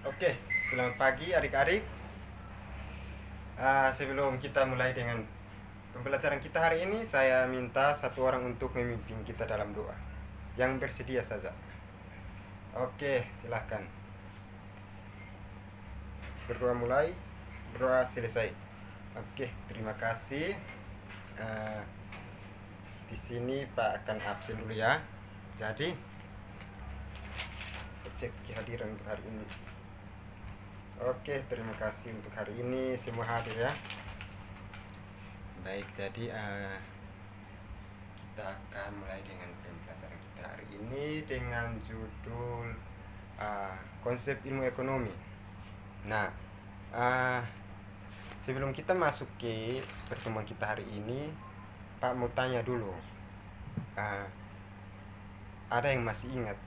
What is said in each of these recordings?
Oke, selamat pagi adik-adik. Sebelum kita mulai dengan pembelajaran kita hari ini, saya minta satu orang untuk memimpin kita dalam doa. Yang bersedia saja. Oke, silahkan. Berdoa mulai, berdoa selesai. Oke, terima kasih. Ah, di sini Pak akan absen dulu ya. Jadi, cek kehadiran untuk hari ini. Oke, terima kasih untuk hari ini semua hadir ya. Baik, jadi kita akan mulai dengan pembelajaran kita hari ini dengan judul konsep ilmu ekonomi. Nah, sebelum kita masuk ke pertemuan kita hari ini, Pak mau tanya dulu, Ah, ada yang masih ingat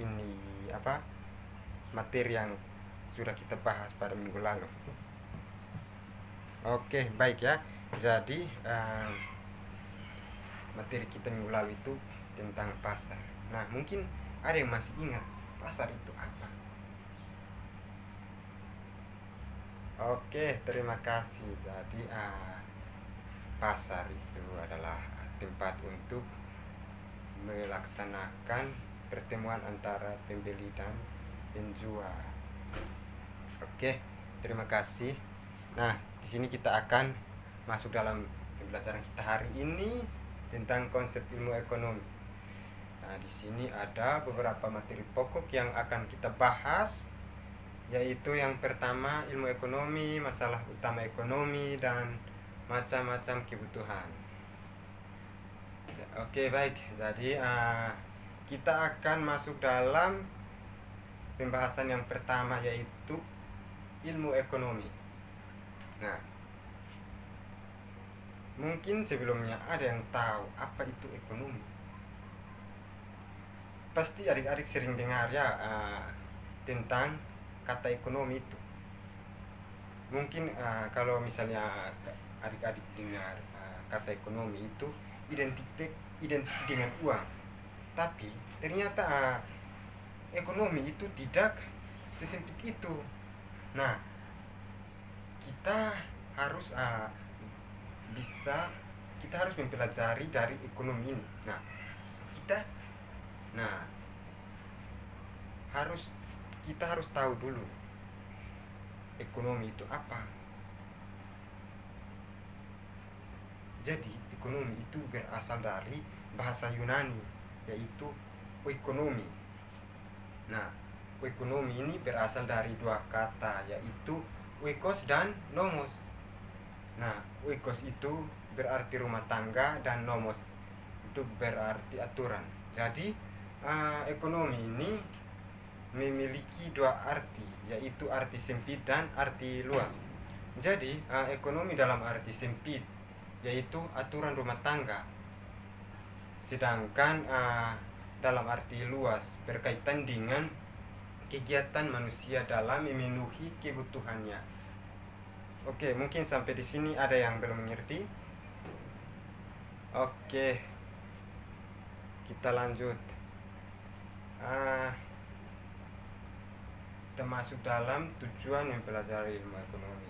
ini materi yang sudah kita bahas pada minggu lalu? Oke, baik ya. Jadi materi kita minggu lalu itu tentang pasar. Nah, mungkin ada yang masih ingat pasar itu apa? Oke, terima kasih. Jadi pasar itu adalah tempat untuk melaksanakan pertemuan antara pembeli dan penjual. Oke, terima kasih. Nah, di sini kita akan masuk dalam pembelajaran kita hari ini tentang konsep ilmu ekonomi. Nah, di sini ada beberapa materi pokok yang akan kita bahas, yaitu yang pertama ilmu ekonomi, masalah utama ekonomi, dan macam-macam kebutuhan. Oke, baik. Jadi kita akan masuk dalam pembahasan yang pertama, yaitu ilmu ekonomi. Nah, mungkin sebelumnya ada yang tahu apa itu ekonomi? Pasti adik-adik sering dengar ya tentang kata ekonomi itu. Mungkin kalau misalnya adik-adik dengar kata ekonomi itu identik dengan uang. Tapi ternyata ekonomi itu tidak sesempit itu. Nah, kita harus kita harus mempelajari dari ekonomi ini. Nah, kita harus tahu dulu ekonomi itu apa. Jadi, ekonomi itu berasal dari bahasa Yunani, yaitu oikonomi. Nah, oikonomi ini berasal dari dua kata, yaitu oikos dan nomos. Nah, oikos itu berarti rumah tangga dan nomos itu berarti aturan. Jadi, ekonomi ini memiliki dua arti, yaitu arti sempit dan arti luas. Jadi, ekonomi dalam arti sempit yaitu aturan rumah tangga, sedangkan dalam arti luas berkaitan dengan kegiatan manusia dalam memenuhi kebutuhannya. Oke, mungkin sampai di sini ada yang belum mengerti. Oke, kita lanjut. Kita masuk dalam tujuan mempelajari ilmu ekonomi.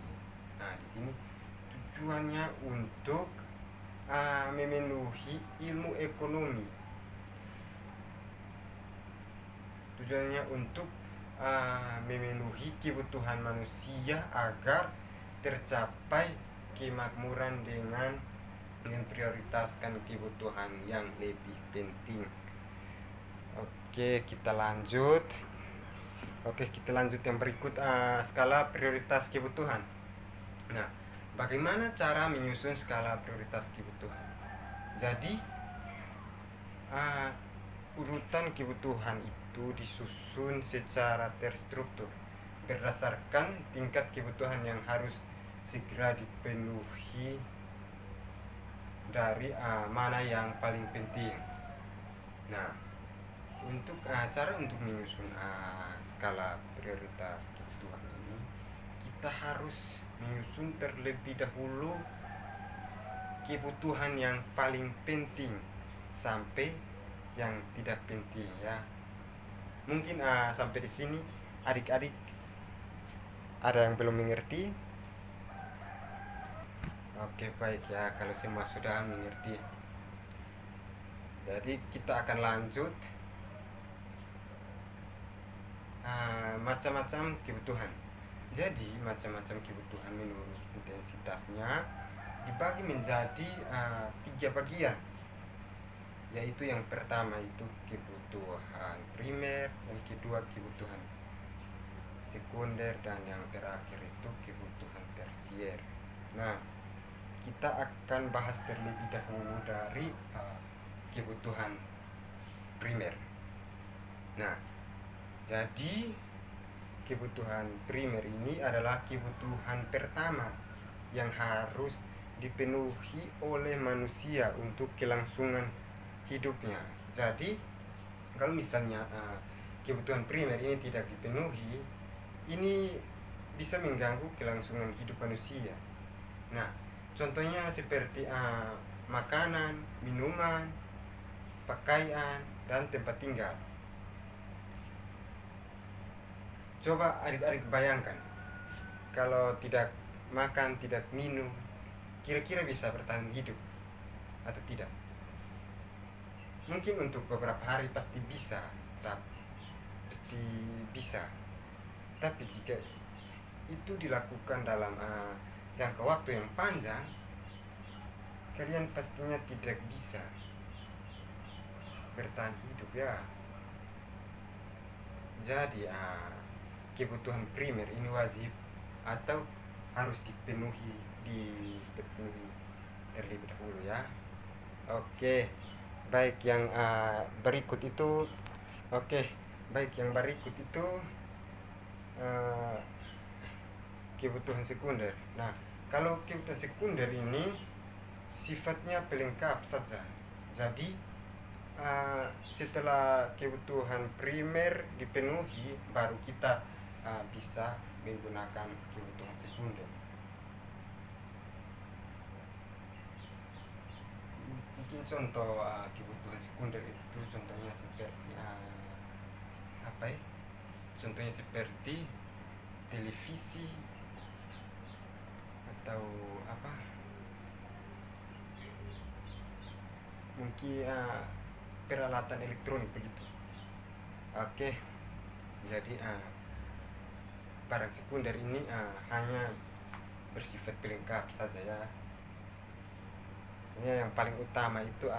Nah, di sini tujuannya untuk memenuhi ilmu ekonomi. Tujuannya untuk memenuhi kebutuhan manusia agar tercapai kemakmuran dengan memprioritaskan kebutuhan yang lebih penting. Oke, kita lanjut. Yang berikut, skala prioritas kebutuhan. Nah, bagaimana cara menyusun skala prioritas kebutuhan? Jadi, urutan kebutuhan itu disusun secara terstruktur berdasarkan tingkat kebutuhan yang harus segera dipenuhi dari mana yang paling penting. Nah, untuk cara untuk menyusun skala prioritas kebutuhan ini, kita harus menyusun terlebih dahulu kebutuhan yang paling penting sampai yang tidak penting ya. Mungkin sampai di sini adik-adik ada yang belum mengerti? Oke, baik ya, kalau semua sudah mengerti. Jadi kita akan lanjut macam-macam kebutuhan. Jadi macam-macam kebutuhan menurut intensitasnya dibagi menjadi 3 bagian, yaitu yang pertama itu kebutuhan primer, yang kedua kebutuhan sekunder, dan yang terakhir itu kebutuhan tersier. Nah, kita akan bahas terlebih dahulu dari kebutuhan primer. Nah, jadi kebutuhan primer ini adalah kebutuhan pertama yang harus dipenuhi oleh manusia untuk kelangsungan hidupnya. Jadi kalau misalnya kebutuhan primer ini tidak dipenuhi, ini bisa mengganggu kelangsungan hidup manusia. Nah, contohnya seperti makanan, minuman, pakaian, dan tempat tinggal. Coba adik-adik bayangkan, kalau tidak makan, tidak minum, kira-kira bisa bertahan hidup atau tidak? Mungkin untuk beberapa hari pasti bisa, tapi jika itu dilakukan dalam jangka waktu yang panjang, kalian pastinya tidak bisa bertahan hidup ya. Jadi kebutuhan primer ini wajib atau harus dipenuhi terlebih dahulu ya. Oke, baik, yang berikut itu kebutuhan sekunder. Nah, kalau kebutuhan sekunder ini sifatnya pelengkap saja. Jadi setelah kebutuhan primer dipenuhi, baru kita bisa menggunakan kebutuhan sekunder. Mungkin contoh kebutuhan sekunder itu contohnya seperti contohnya seperti televisi atau mungkin peralatan elektronik begitu. Oke, jadi barang sekunder ini hanya bersifat pelengkap saja ya. Ini yang paling utama itu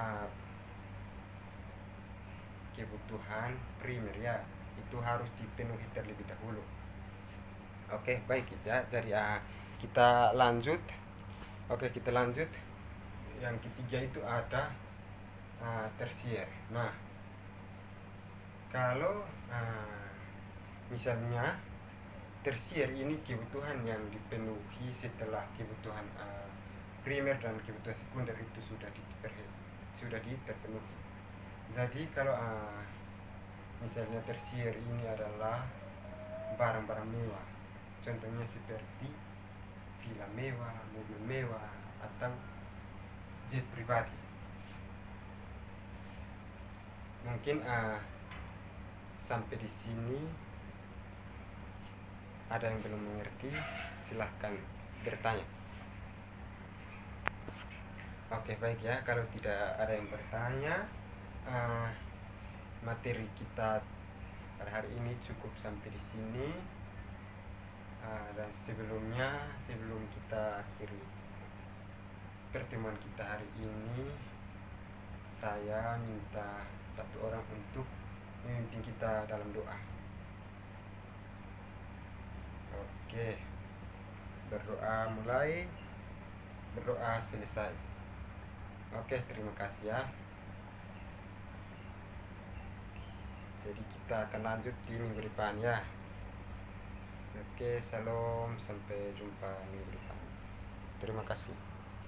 kebutuhan primer ya, itu harus dipenuhi terlebih dahulu. Oke, baik ya. Jadi kita lanjut. Yang ketiga itu ada tersier. Nah, kalau misalnya tersier ini kebutuhan yang dipenuhi setelah kebutuhan primer dan kebutuhan sekunder itu sudah terpenuhi. Jadi kalau misalnya tersier ini adalah barang-barang mewah, contohnya seperti villa mewah, mobil mewah, atau jet pribadi. Mungkin sampai di sini ada yang belum mengerti, silahkan bertanya. Oke, baik ya, kalau tidak ada yang bertanya, materi kita pada hari ini cukup sampai di sini. Dan sebelum kita akhiri pertemuan kita hari ini, saya minta satu orang untuk memimpin kita dalam doa. Oke, berdoa mulai, berdoa selesai. Oke, terima kasih ya. Jadi kita akan lanjut di minggu depan ya. Oke, salam, sampai jumpa minggu depan. Terima kasih.